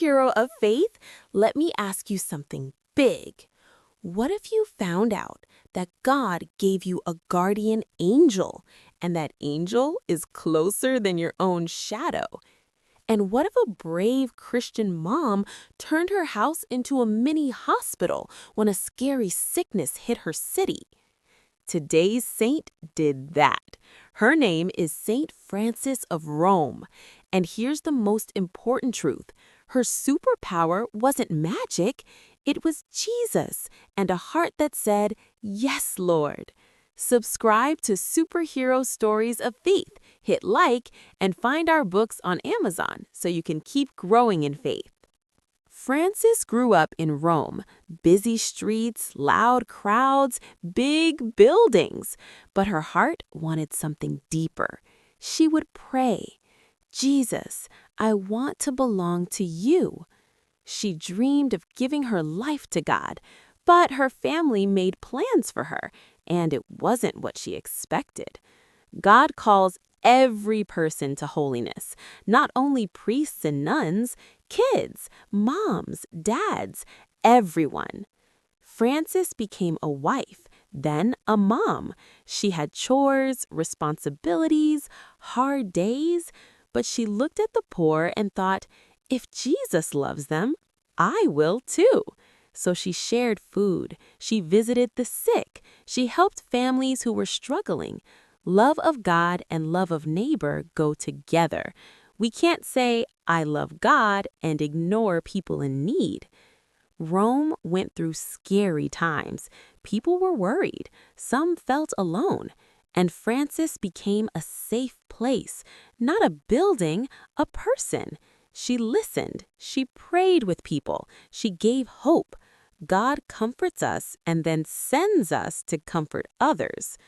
superhero of faith, let me ask you something big. What if you found out that God gave you a guardian angel, and that angel is closer than your own shadow? And what if a brave Christian mom turned her house into a mini hospital when a scary sickness hit her city? Today's saint did that. Her name is Saint Frances of Rome. And here's the most important truth. Her superpower wasn't magic. It was Jesus and a heart that said, "Yes, Lord." Subscribe to Superhero Stories of Faith, hit like, and find our books on Amazon so you can keep growing in faith. Frances grew up in Rome, busy streets, loud crowds, big buildings. But her heart wanted something deeper. She would pray, "Jesus, I want to belong to you." She dreamed of giving her life to God, but her family made plans for her, and it wasn't what she expected. God calls every person to holiness, not only priests and nuns, kids, moms, dads, everyone. Frances became a wife, then a mom. She had chores, responsibilities, hard days, but she looked at the poor and thought, if Jesus loves them, I will too. So she shared food, she visited the sick, she helped families who were struggling. Love of God and love of neighbor go together. We can't say, I love God, and ignore people in need. Rome went through scary times. People were worried. Some felt alone. And Frances became a safe place, not a building, a person. She listened. She prayed with people. She gave hope. God comforts us and then sends us to comfort others.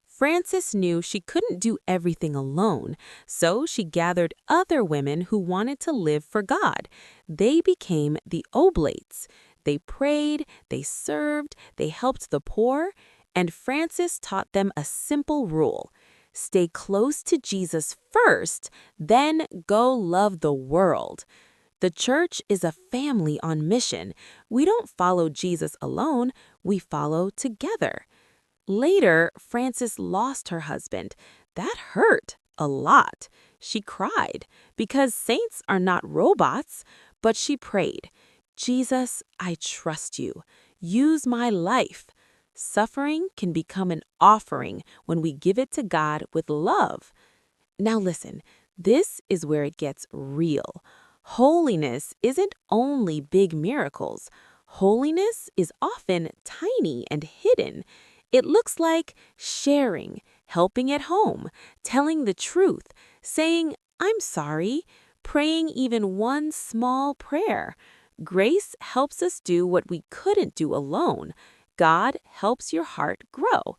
Frances knew she couldn't do everything alone, so she gathered other women who wanted to live for God. They became the Oblates. They prayed, they served, they helped the poor, and Frances taught them a simple rule. Stay close to Jesus first, then go love the world. The church is a family on mission. We don't follow Jesus alone, we follow together. Later, Frances lost her husband. That hurt a lot. She cried because saints are not robots, but she prayed, "Jesus, I trust you. Use my life." Suffering can become an offering when we give it to God with love. Now listen, this is where it gets real. Holiness isn't only big miracles. Holiness is often tiny and hidden. It looks like sharing, helping at home, telling the truth, saying, "I'm sorry," praying even one small prayer. Grace helps us do what we couldn't do alone. God helps your heart grow.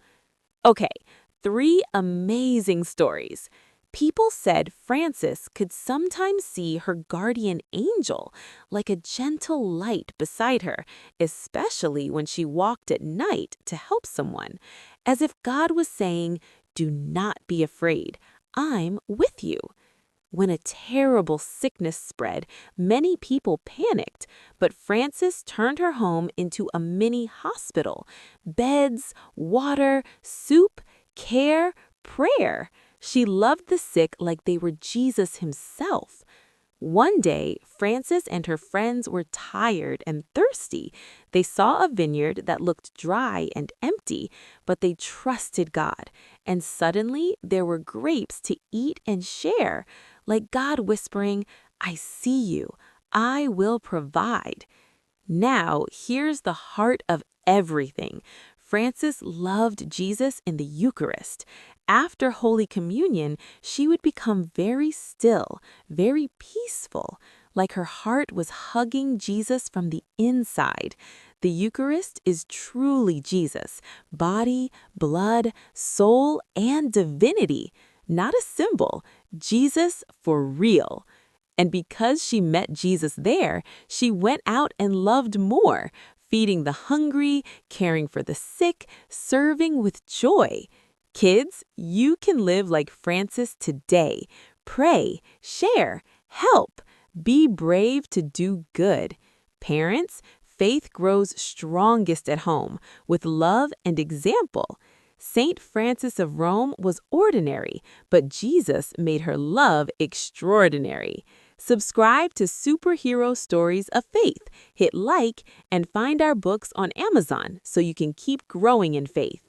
Okay, 3 amazing stories. People said Frances could sometimes see her guardian angel, like a gentle light beside her, especially when she walked at night to help someone, as if God was saying, "Do not be afraid, I'm with you." When a terrible sickness spread, many people panicked, but Frances turned her home into a mini hospital. Beds, water, soup, care, prayer. She loved the sick like they were Jesus himself. One day, Frances and her friends were tired and thirsty. They saw a vineyard that looked dry and empty, but they trusted God. And suddenly, there were grapes to eat and share, like God whispering, "I see you. I will provide." Now, here's the heart of everything. Frances loved Jesus in the Eucharist. After Holy Communion, she would become very still, very peaceful, like her heart was hugging Jesus from the inside. The Eucharist is truly Jesus, body, blood, soul, and divinity. Not a symbol, Jesus for real. And because she met Jesus there, she went out and loved more, feeding the hungry, caring for the sick, serving with joy. Kids, you can live like Frances today. Pray, share, help. Be brave to do good. Parents, faith grows strongest at home with love and example. Saint Francis of Rome was ordinary, but Jesus made her love extraordinary. Subscribe to Superhero Stories of Faith, hit like, and find our books on Amazon so you can keep growing in faith.